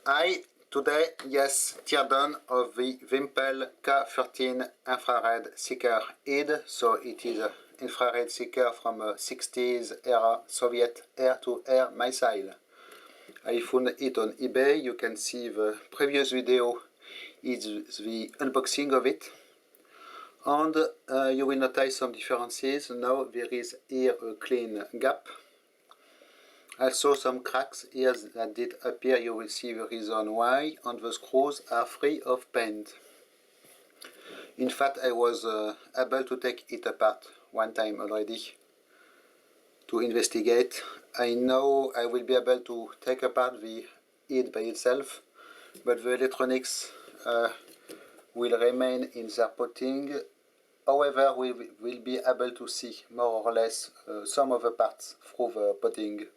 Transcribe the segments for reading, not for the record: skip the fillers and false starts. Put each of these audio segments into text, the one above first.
Hi, today, yes, teardown of the Wimpel K-13 infrared seeker head. So it is an infrared seeker from a 60s era Soviet air-to-air missile. I found it on eBay. You can see the previous video is the unboxing of it. And you will notice some differences. Now there is here a clean gap. Also some cracks here that did appear. You will see the reason why, and the screws are free of paint. In fact, I was able to take it apart one time already to investigate. I know I will be able to take apart the head by itself, but the electronics will remain in their potting. However, we will be able to see more or less some of the parts through the potting.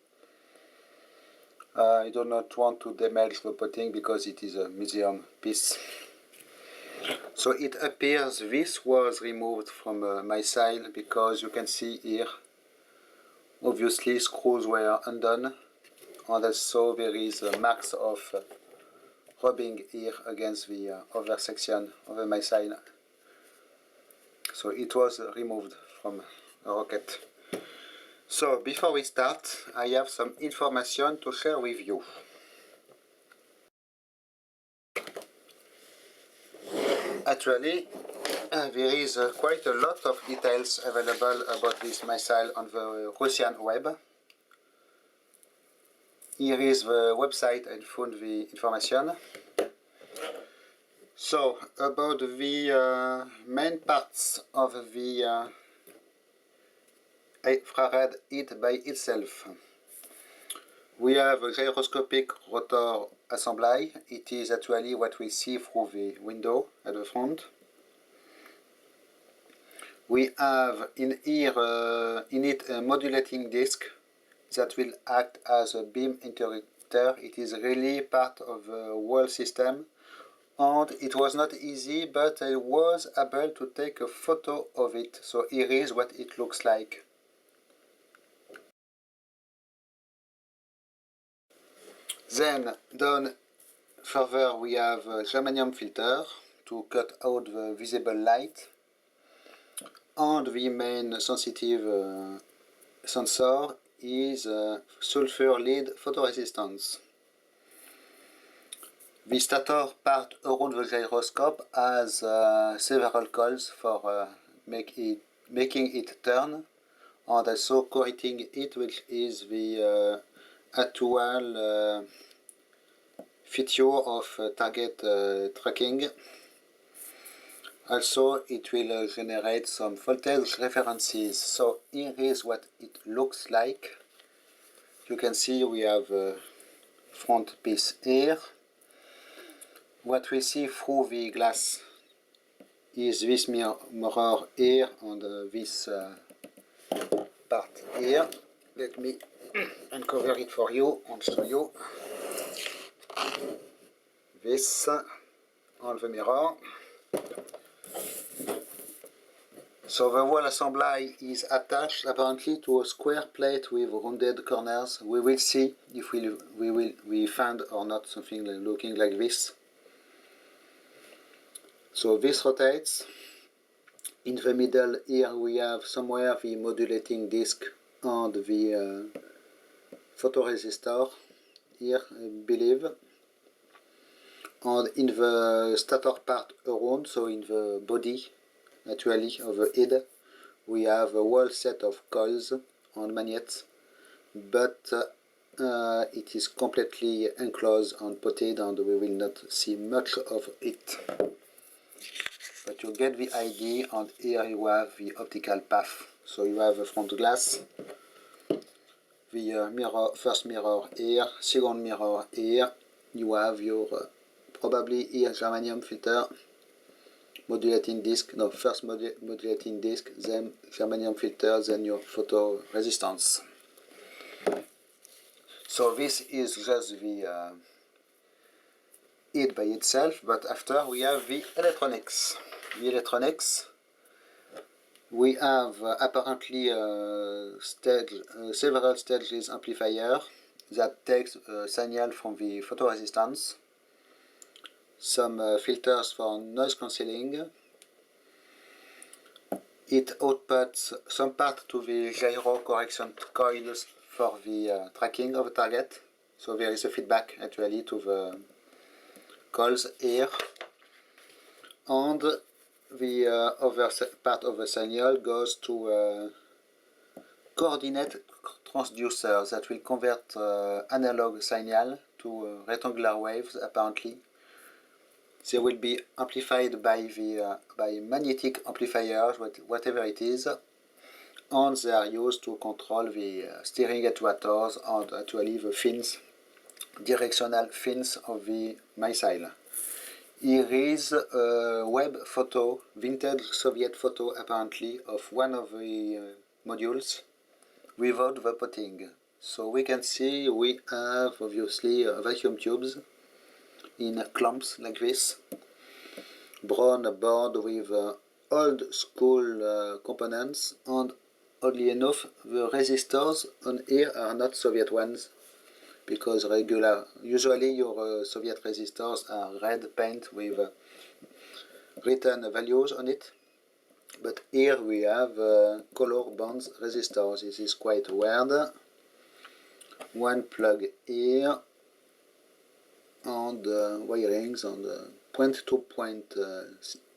I do not want to damage the potting because it is a museum piece. So it appears this was removed from a missile because you can see here, obviously screws were undone, and also there is marks of rubbing here against the other section of the missile. So it was removed from a rocket. So before we start, I have some information to share with you. Actually, there is quite a lot of details available about this missile on the Russian web. Here is the website I found the information. So, about the main parts of the infrared head by itself. We have a gyroscopic rotor assembly. It is actually what we see through the window at the front. We have in it a modulating disc that will act as a beam interrupter. It is really part of the whole system, and it was not easy, but I was able to take a photo of it. So here is what it looks like. Then down further we have a germanium filter to cut out the visible light, and the main sensitive sensor is sulfur lead photoresistance. The stator part around the gyroscope has several coils for making it turn, and also coating it, which is the actual feature of target tracking. Also, it will generate some voltage references. So here is what it looks like. You can see we have a front piece here. What we see through the glass is this mirror here and this part here. Let me uncover it for you and show you this on the mirror. So the whole assembly is attached apparently to a square plate with rounded corners. We will see if we find or not something looking like this. So this rotates. In the middle here we have somewhere the modulating disc and the photoresistor here, I believe. And in the stator part around, so in the body actually of the head, we have a whole set of coils and magnets, but it is completely enclosed and potted, and we will not see much of it. But you get the idea, and here you have the optical path. So you have a front glass, the first mirror here, second mirror here. You have your probably here germanium filter, modulating disc, no, first modulating disc, then germanium filter, then your photo resistance. So this is just the head by itself, but after we have the electronics. The electronics, we have apparently several stages amplifier that takes a signal from the photoresistance. some filters for noise cancelling. It outputs some part to the gyro correction coils for the tracking of the target. So there is a feedback actually to the coils here. And the other part of the signal goes to coordinate transducers that will convert analog signal to rectangular waves apparently. They will be amplified by magnetic amplifiers, whatever it is, and they are used to control the steering actuators and actually the fins, directional fins of the missile. Here is a web photo, vintage Soviet photo apparently, of one of the modules without the potting. So we can see we have obviously vacuum tubes in clumps like this, brown board with old school components, and oddly enough the resistors on here are not Soviet ones, because usually your Soviet resistors are red paint with written values on it, but here we have color bands resistors. This is quite weird. One plug here, and wirings on the point-to-point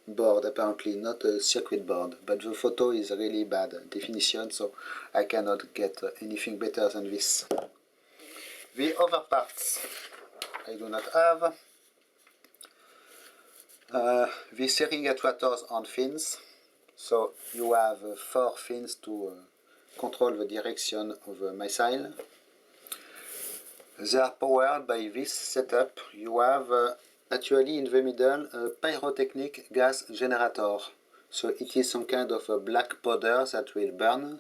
board, apparently not a circuit board, but the photo is really bad definition, so I cannot get anything better than this. The other parts I do not have. The steering actuators and fins. So you have 4 fins to control the direction of the missile. They are powered by this setup. You have actually in the middle a pyrotechnic gas generator. So it is some kind of a black powder that will burn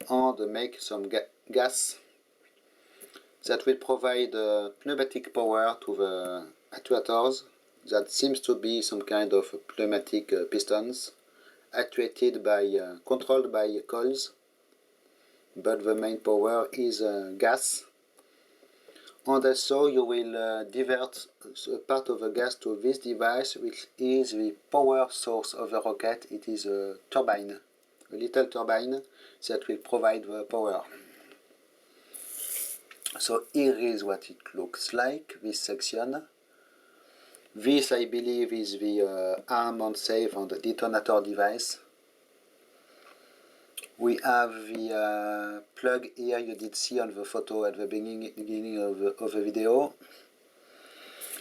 and make some gas that will provide pneumatic power to the actuators. That seems to be some kind of pneumatic pistons actuated by, controlled by coils, but the main power is gas. And also you will divert a part of the gas to this device, which is the power source of the rocket. It is a turbine, a little turbine that will provide the power. So here is what it looks like, this section. This, I believe, is the arm and safe and detonator device. We have the plug here you did see on the photo at the beginning of the video.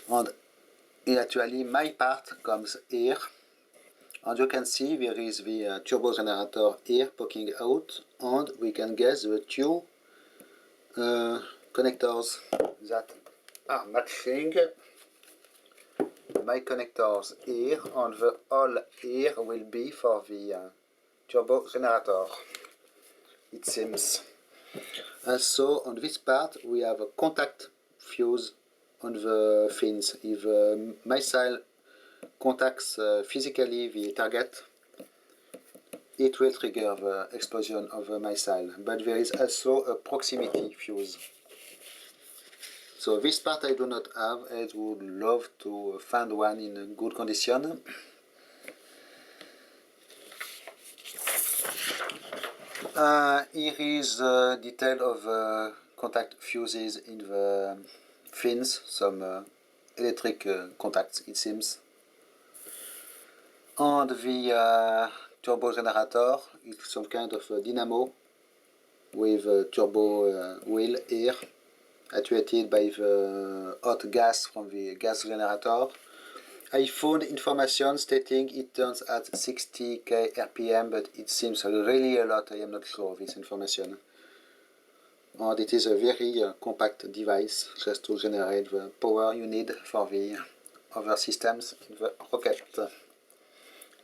And actually my part comes here. And you can see there is the turbo generator here poking out, and we can guess the two connectors that are matching. My connectors here, and the hole here will be for the turbo generator, it seems. Also on this part we have a contact fuse on the fins. If the missile contacts physically the target, it will trigger the explosion of the missile, but there is also a proximity fuse. So this part I do not have. I would love to find one in good condition. Here is the detail of contact fuses in the fins, some electric contacts it seems. And the turbo generator is some kind of a dynamo with a turbo wheel here, actuated by the hot gas from the gas generator. I found information stating it turns at 60k RPM, but it seems really a lot. I am not sure of this information. And it is a very compact device just to generate the power you need for the other systems in the rocket.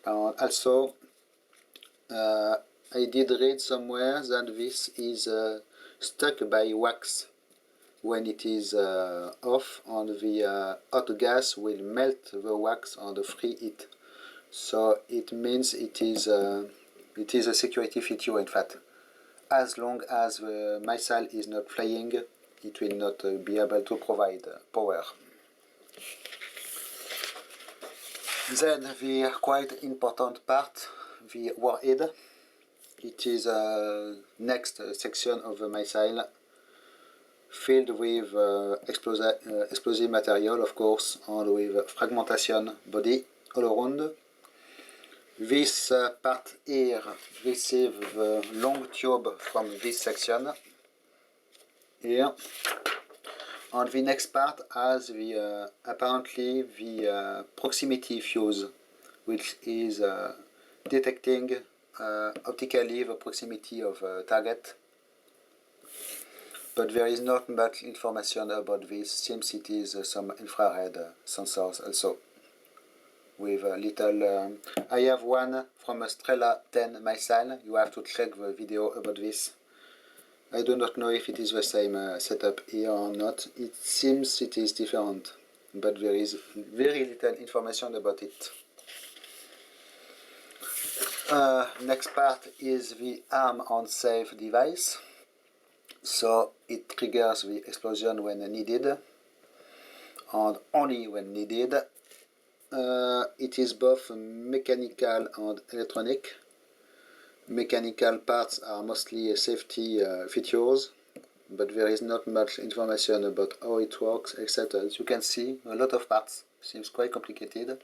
And also, I did read somewhere that this is stuck by wax when it is off, and the hot gas will melt the wax and free it. So it means it is a security feature. In fact, as long as the missile is not flying, it will not be able to provide power. Then the quite important part, the warhead. It is a next section of the missile filled with explosive material, of course, and with fragmentation body all around. This part here receives the long tube from this section here, and the next part has the apparently the proximity fuse, which is detecting optically the proximity of target. But there is not much information about this, since it is some infrared sensors also. With a little, I have one from a Strela 10 missile. You have to check the video about this. I do not know if it is the same setup here or not. It seems it is different, but there is very little information about it. Next part is the arm on safe device. So it triggers the explosion when needed, and only when needed. It is both mechanical and electronic. Mechanical parts are mostly safety features, but there is not much information about how it works, etc. As you can see, a lot of parts. Seems quite complicated.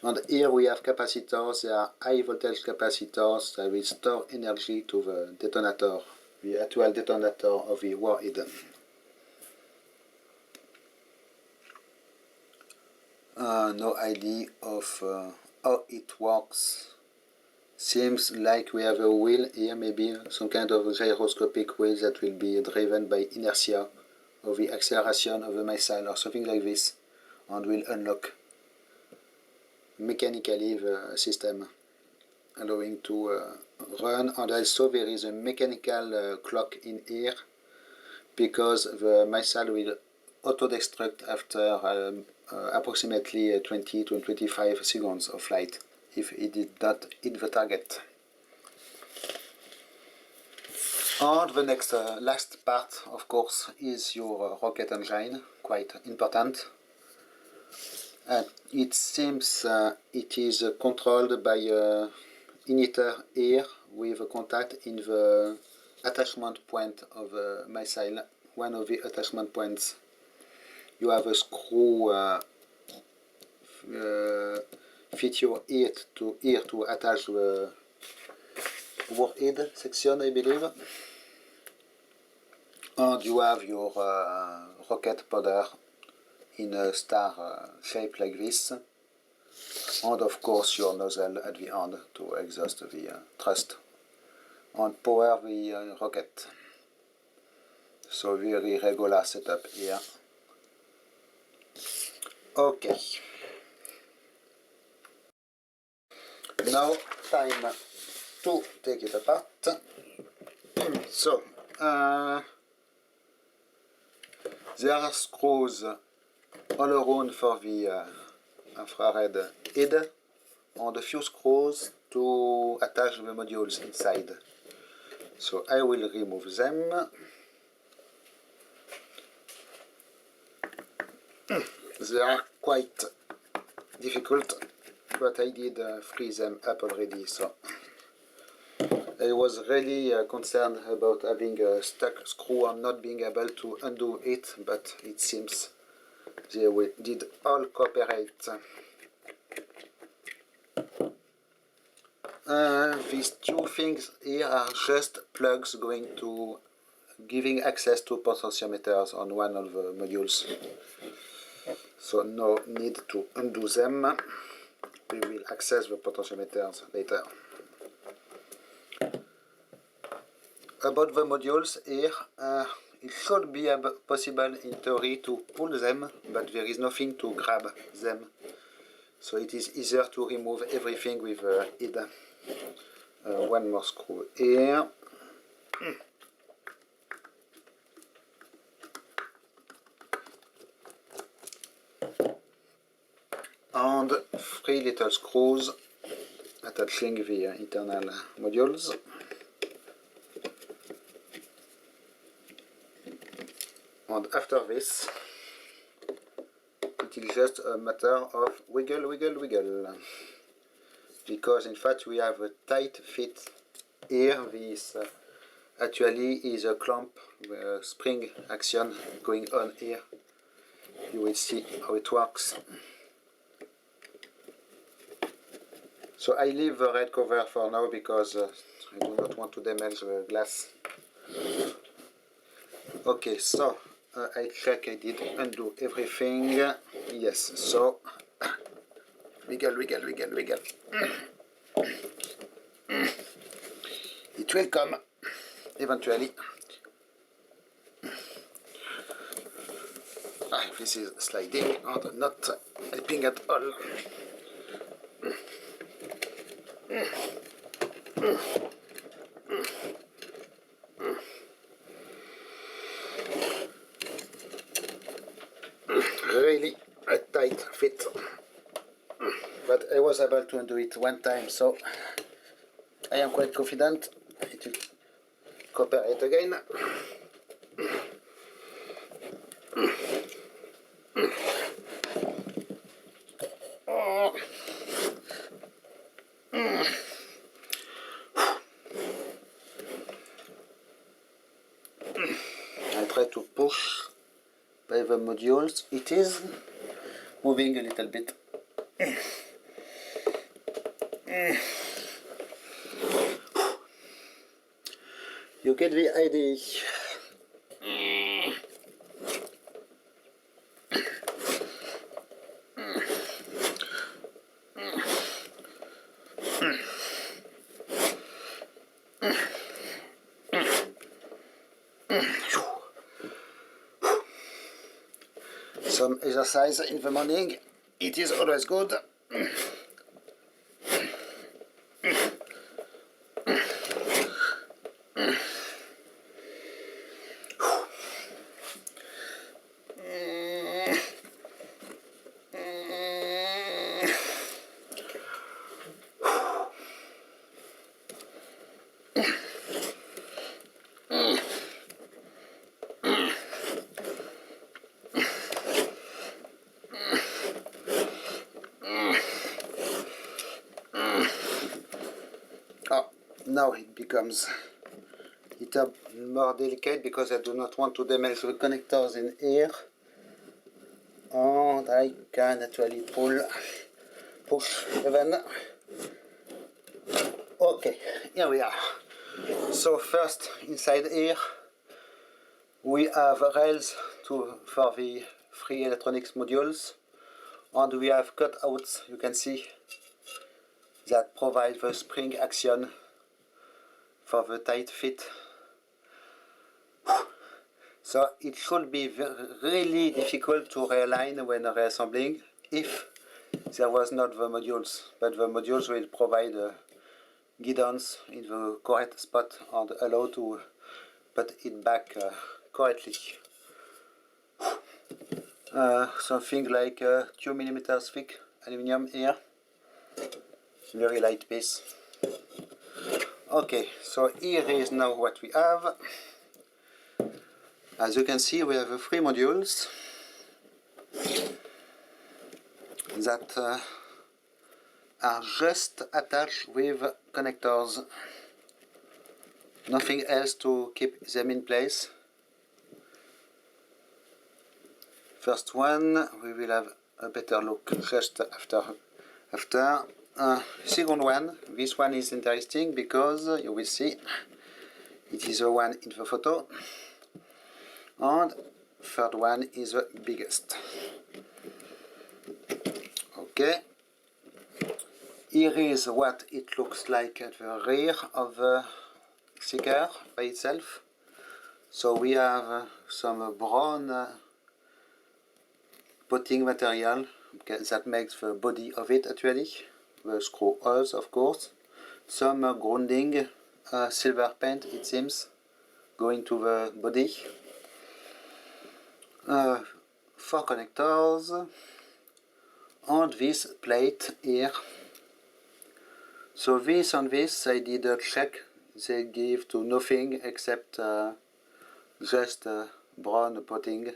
And here we have capacitors. They are high voltage capacitors that will store energy to the detonator, the actual detonator of the warhead. No idea of how it works. Seems like we have a wheel here, maybe some kind of gyroscopic wheel that will be driven by inertia of the acceleration of the missile or something like this, and will unlock mechanically the system, allowing to run. And also there is a mechanical clock in here, because the missile will auto-destruct after approximately 20 to 25 seconds of flight if it did not hit the target. And the next last part, of course, is your rocket engine, quite important. It seems it is controlled by a emitter here with a contact in the attachment point of the missile. One of the attachment points, you have a screw feature here to attach the warhead section, I believe. And you have your rocket powder in a star shape like this, and of course your nozzle at the end to exhaust the thrust and power the rocket. So very regular setup here. Okay. Now time to take it apart. So there are screws all around for the infrared head, and a few screws to attach the modules inside. So I will remove them. They are quite difficult, but I did free them up already, so I was really concerned about having a stuck screw and not being able to undo it, but it seems they did all cooperate. These two things here are just plugs going to giving access to potentiometers on one of the modules. So no need to undo them. We will access the potentiometers later. About the modules here, it should be possible in theory to pull them, but there is nothing to grab them. So it is easier to remove everything with the head. One more screw here. And 3 little screws attaching the internal modules. And after this, it is just a matter of wiggle, wiggle, wiggle. Because in fact we have a tight fit here. This actually is a clamp spring action going on here. You will see how it works. So I leave the red cover for now because I do not want to damage the glass. Okay, so I check I did undo everything. Yes, so wiggle, wiggle, wiggle, wiggle. It will come eventually. This is sliding and not helping at all. Really a tight fit, but I was able to undo it one time, so I am quite confident it will cooperate again. I try to push by the modules. It is moving a little bit. You get the idea. Some exercise in the morning, it is always good. Now it becomes a little more delicate because I do not want to damage the connectors in here, and I can actually push even. Okay, here we are. So first inside here we have rails for the three electronics modules, and we have cutouts, you can see, that provide the spring action for the tight fit. So it should be really difficult to realign when reassembling if there was not the modules, but the modules will provide guidance in the correct spot and allow to put it back correctly. Something like 2 mm thick aluminum here, very light piece. Okay, so here is now what we have. As you can see, we have three modules that are just attached with connectors. Nothing else to keep them in place. First one, we will have a better look just after. Second one, this one is interesting because you will see it is the one in the photo, and third one is the biggest. Okay, here is what it looks like at the rear of the seeker by itself. So we have some brown potting material that makes the body of it actually. The screw holes, of course, some grounding silver paint, it seems, going to the body, 4 connectors, and this plate here. So this and this I did a check, they give to nothing except just brown potting.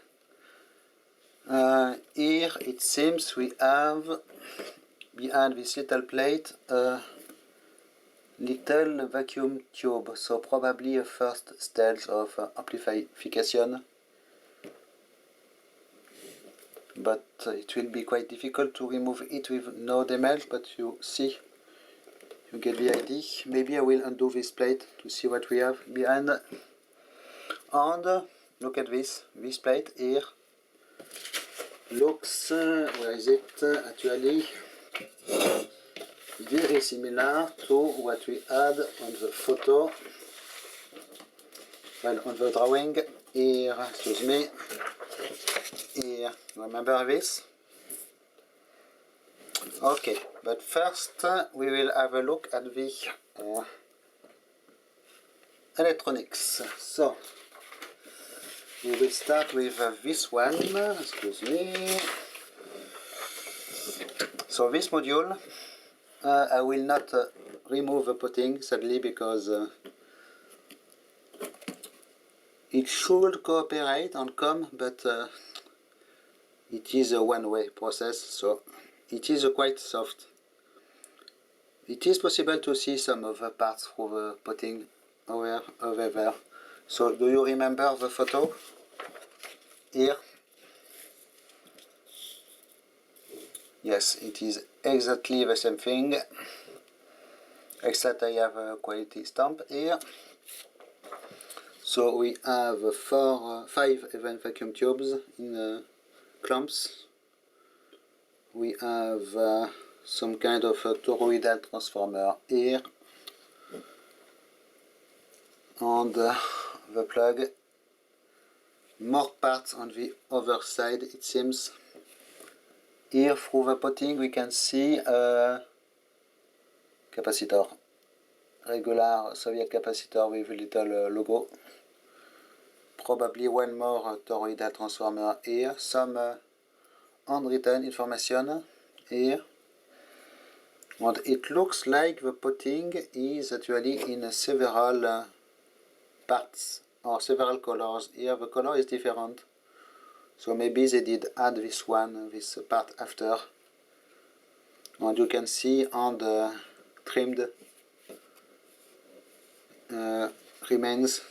Here it seems we have behind this little plate a little vacuum tube, so probably a first stage of amplification, but it will be quite difficult to remove it with no damage, but you see, you get the idea. Maybe I will undo this plate to see what we have behind. And look at this plate here. Looks, where is it, actually very similar to what we had on the photo, well, on the drawing here, excuse me, here, remember this? Okay, but first we will have a look at the electronics. So we will start with this one, excuse me. So this module, I will not remove the potting, sadly, because it should cooperate and come, but it is a one-way process, so it is quite soft. It is possible to see some of the parts through the potting over there. So do you remember the photo here? Yes, it is exactly the same thing, except I have a quality stamp here. So we have 5 event vacuum tubes in clamps. We have some kind of a toroidal transformer here, and the plug. More parts on the other side, it seems. Here through the potting we can see a capacitor, regular Soviet capacitor with a little logo. Probably one more toroidal transformer here, some handwritten information here, and it looks like the potting is actually in several parts or several colors. Here the color is different, so maybe they did add this part after, and you can see on the trimmed remains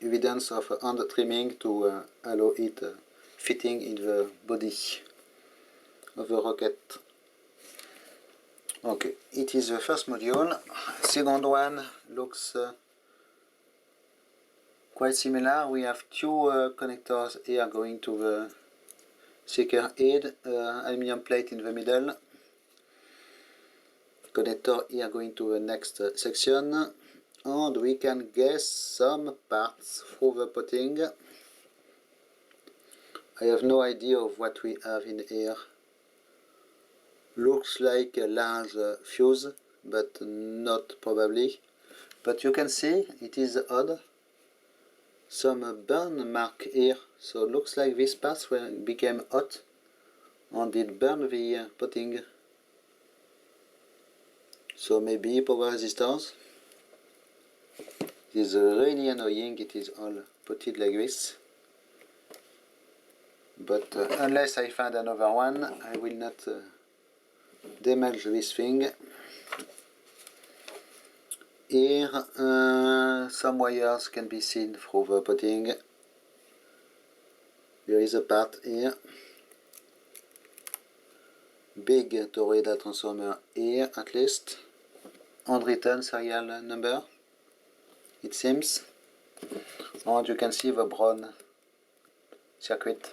evidence of hand trimming to allow it fitting in the body of the rocket. Okay, it is the first module. Second one looks quite similar. We have 2 connectors here going to the seeker head, aluminium plate in the middle, connector here going to the next section, and we can guess some parts through the potting. I have no idea of what we have in here. Looks like a large fuse, but not probably. But you can see it is odd. Some burn mark here, so it looks like this part became hot and it burned the potting. So maybe power resistors. It is really annoying, it is all potted like this. But unless I find another one, I will not damage this thing. Here some wires can be seen through the potting. There is a part here. Big toroidal transformer here at least. Handwritten serial number, it seems. And you can see the brown circuit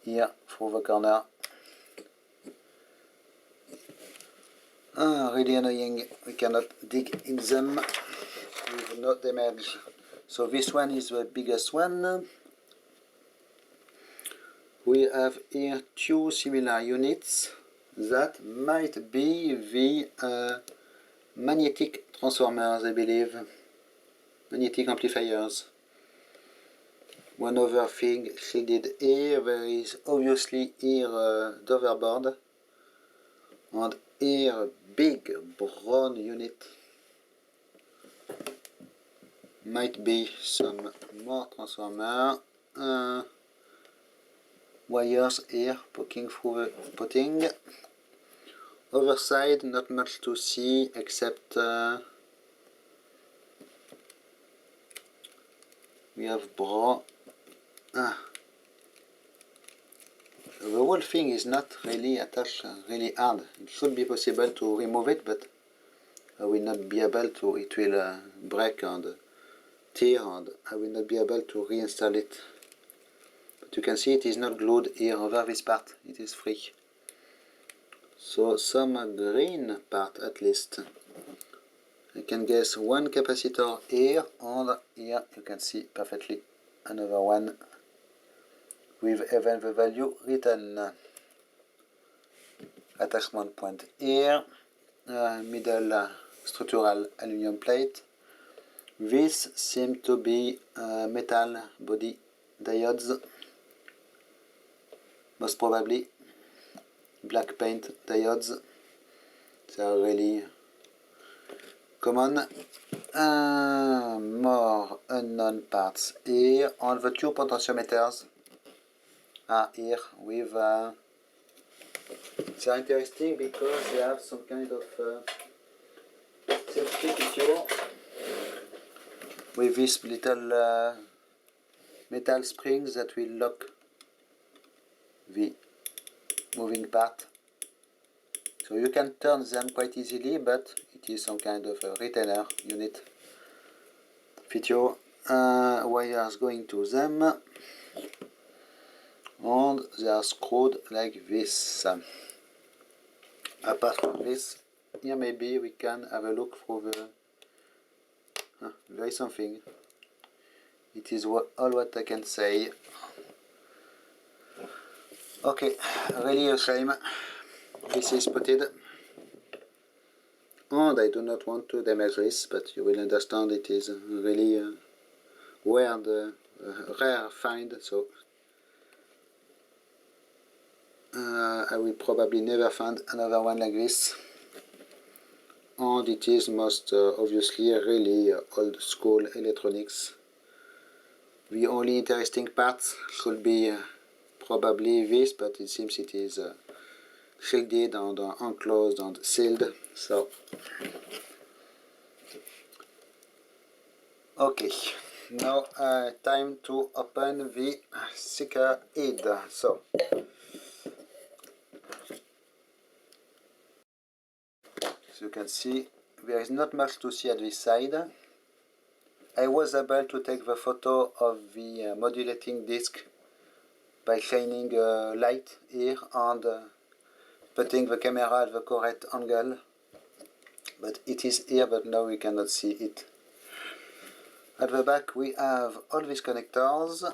here through the corner. Really annoying, we cannot dig in them with no damage. So this one is the biggest one. We have here 2 similar units that might be the magnetic transformers, I believe, magnetic amplifiers. One other thing she did here, there is obviously here a hoverboard, and here a big brown unit. Might be some more transformer. wires here poking through the spotting. Other side, not much to see except we have bra. The whole thing is not really attached really hard. It should be possible to remove it, but I will not be able to. It will break and tear, and I will not be able to reinstall it. But you can see it is not glued here over this part. It is free. So some green part at least. I can guess one capacitor here, and here you can see perfectly another one with even the value written. Attachment point here, middle structural aluminum plate. This seems to be metal body diodes, most probably black paint diodes. They are really common. More unknown parts here. On the two potentiometers are here with they are interesting because they have some kind of safety feature with this little metal springs that will lock the moving part. So you can turn them quite easily, but it is some kind of a retainer unit feature. Wires going to them, and they are screwed like this. Apart from this, here maybe we can have a look through the... there is something. It is all what I can say. Okay, really a shame. This is spotted. And I do not want to damage this, but you will understand it is really weird, rare find, so I will probably never find another one like this. And it is most obviously really old school electronics. The only interesting parts should be probably this, but it seems it is shielded and enclosed and sealed. So okay, now time to open the seeker head. So as you can see, there is not much to see at this side. I was able to take the photo of the modulating disc by shining light here and putting the camera at the correct angle. But it is here, but now we cannot see it. At the back we have all these connectors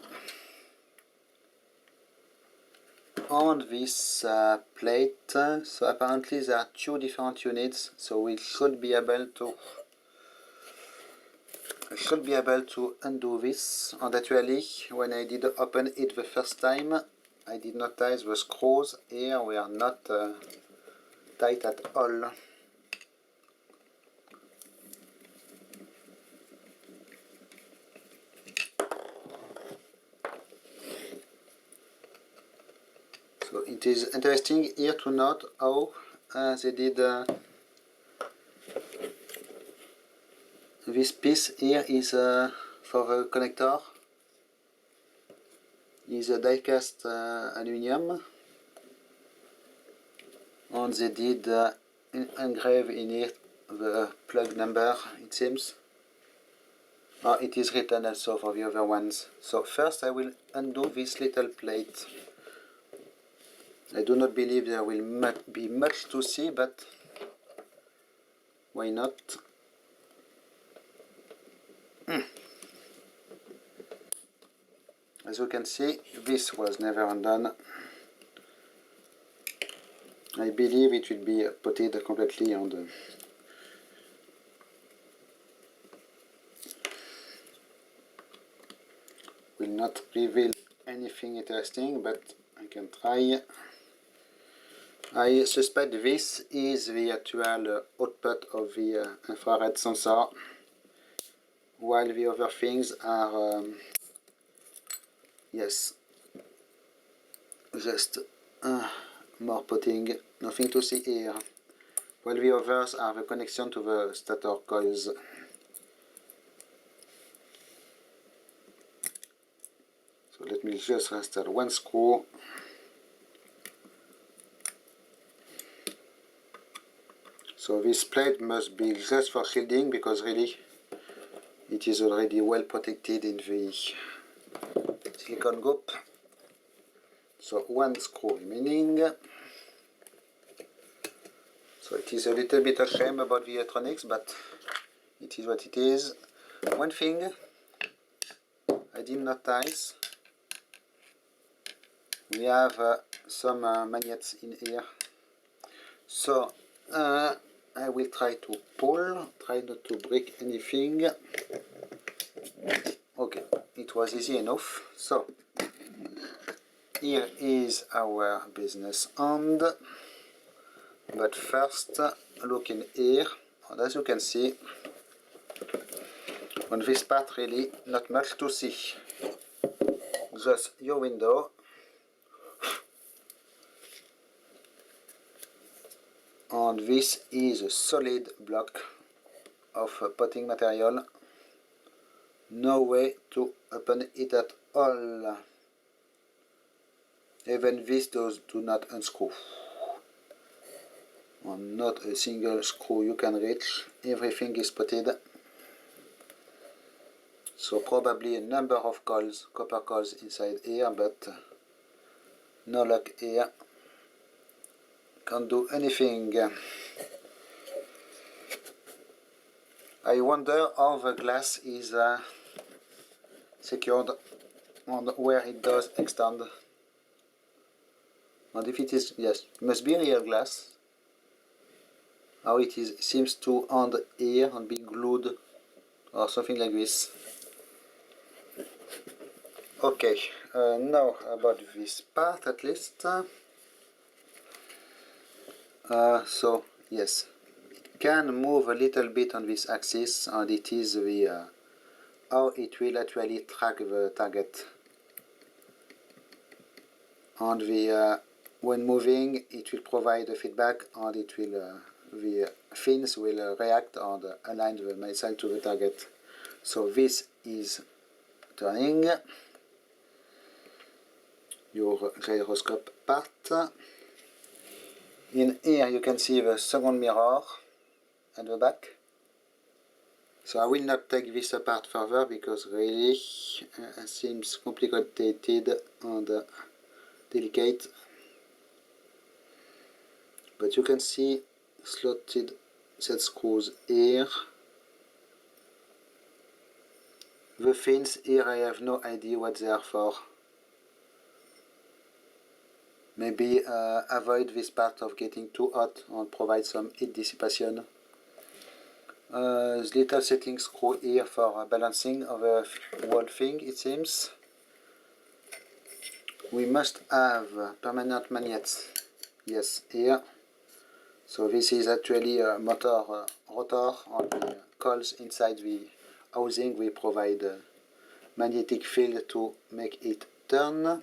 on this plate. So apparently there are two different units, so we should be able to undo this. And actually, when I did open it the first time, I did not tie the screws here. We are not tight at all. So it is interesting here to note how they did this piece here is for the connector is a die-cast aluminum, and they did engrave in it the plug number, it seems. It is written also for the other ones. So first I will undo this little plate. I do not believe there will be much to see, but why not? As you can see, this was never undone. I believe it will be potted completely on the will not reveal anything interesting, but I can try. I suspect this is the actual output of the infrared sensor, while the other things are yes, just more potting, nothing to see here. While the others are the connection to the starter coils. So let me just restart one screw. So this plate must be just for shielding, because really it is already well protected in the silicone group. So one screw remaining. So it is a little bit a shame about the electronics, but it is what it is. One thing I did notice, we have some magnets in here. So I will try to pull, try not to break anything. Okay, it was easy enough. So here is our business end. But first, look in here, and as you can see, on this part really not much to see. Just your window, and this is a solid block of potting material. No way to open it at all. Even these doors do not unscrew. And not a single screw you can reach. Everything is potted. So probably a number of coils, copper coils inside here, but no luck here. Can't do anything. I wonder how the glass is secured and where it does extend. And if it is, yes, it must be real glass. How it is seems to end here and be glued or something like this. Okay, now about this part at least. So yes, it can move a little bit on this axis, and it is the how it will actually track the target. And the when moving, it will provide a feedback, and it will the fins will react and align the missile to the target. So this is turning your gyroscope part. In here you can see the second mirror at the back. So I will not take this apart further because really it seems complicated and delicate. But you can see slotted set screws here. The fins here, I have no idea what they are for. Maybe avoid this part of getting too hot and provide some heat dissipation. Little setting screw here for balancing of a whole thing, it seems. We must have permanent magnets, yes, here. So this is actually a motor rotor on the coils inside the housing. We provide a magnetic field to make it turn.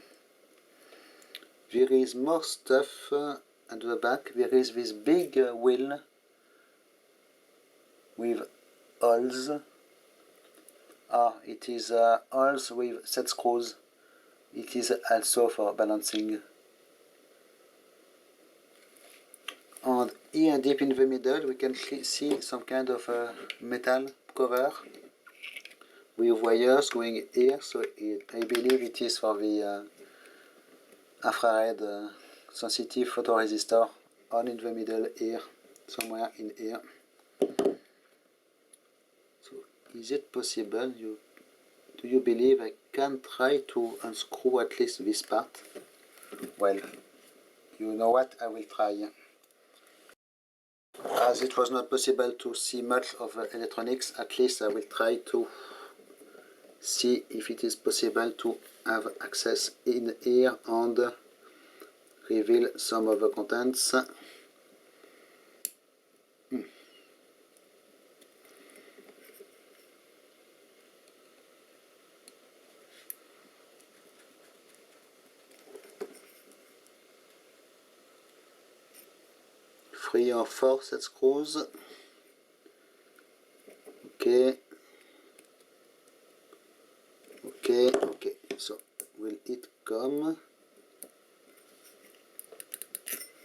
There is more stuff at the back. There is this big wheel with holes. It is holes with set screws. It is also for balancing. And here deep in the middle we can see some kind of metal cover with wires going here, so I believe it is for the infrared sensitive photoresistor on in the middle here, somewhere in here. So is it possible, do you believe I can try to unscrew at least this part? Well, you know what, I will try. As it was not possible to see much of electronics, at least I will try to see if it is possible to have access in here and reveal some of the contents. 3 or 4 set screws. Okay. Okay, so will it come?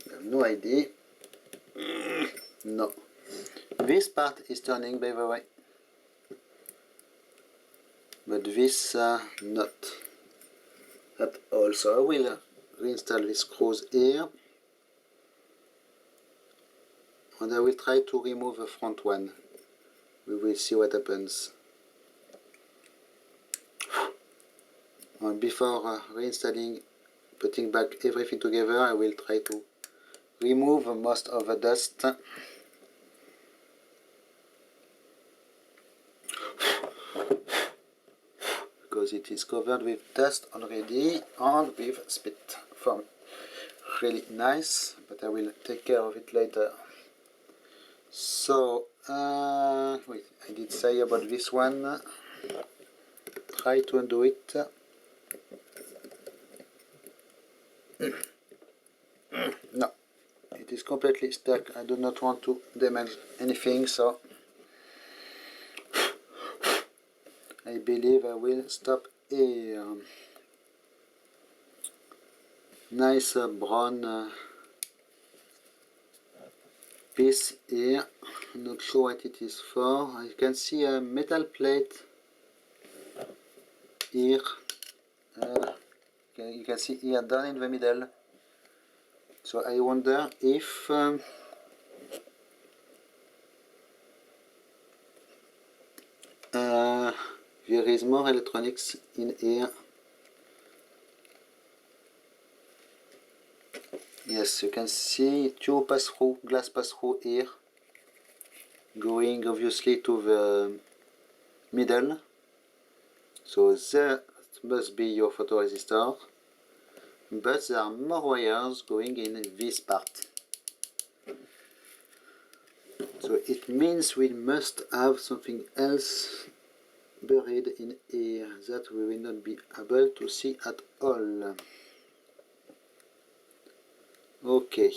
I have no idea. No. This part is turning, by the way. But this not at all. So I will reinstall these screws here. And I will try to remove the front one. We will see what happens. And before reinstalling, putting back everything together, I will try to remove most of the dust. Because it is covered with dust already and with spit foam. Really nice, but I will take care of it later. So, wait, I did say about this one. Try to undo it. No, it is completely stuck. I do not want to damage anything, so I believe I will stop here. Nice brown piece here. Not sure what it is for. You can see a metal plate here. You can see here down in the middle. So I wonder if there is more electronics in here. Yes, you can see two pass-through, glass pass-through here, going obviously to the middle. So that must be your photoresistor, but there are more wires going in this part. So it means we must have something else buried in here that we will not be able to see at all. Okay.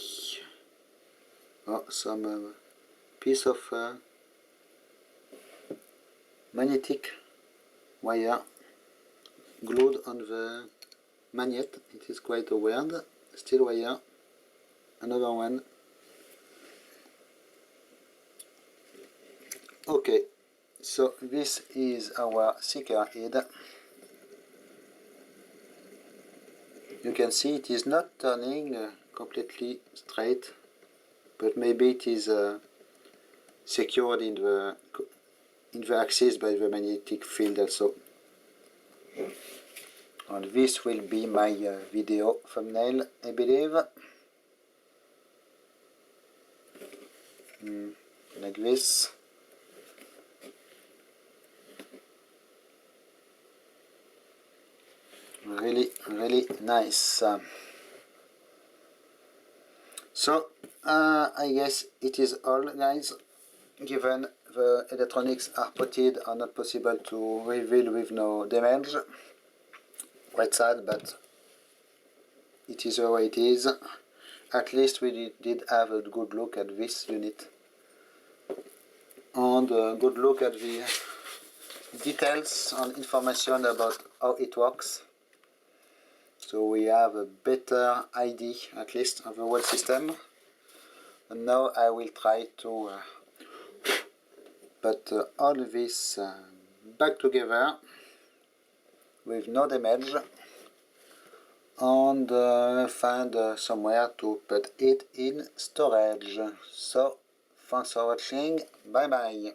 Oh, some piece of magnetic wire glued on the magnet. It is quite a weird. Steel wire. Another one. Okay, so this is our seeker head. You can see it is not turning completely straight, but maybe it is secured in the axis by the magnetic field also. And this will be my video thumbnail, I believe. Like this. Really nice. So I guess it is all, guys. Given the electronics are potted and not possible to reveal with no damage. Quite sad, but it is the way it is. At least we did have a good look at this unit and a good look at the details and information about how it works. So we have a better idea, at least, of the whole system. And now I will try to put all this back together with no damage and find somewhere to put it in storage. So, thanks for watching. Bye bye.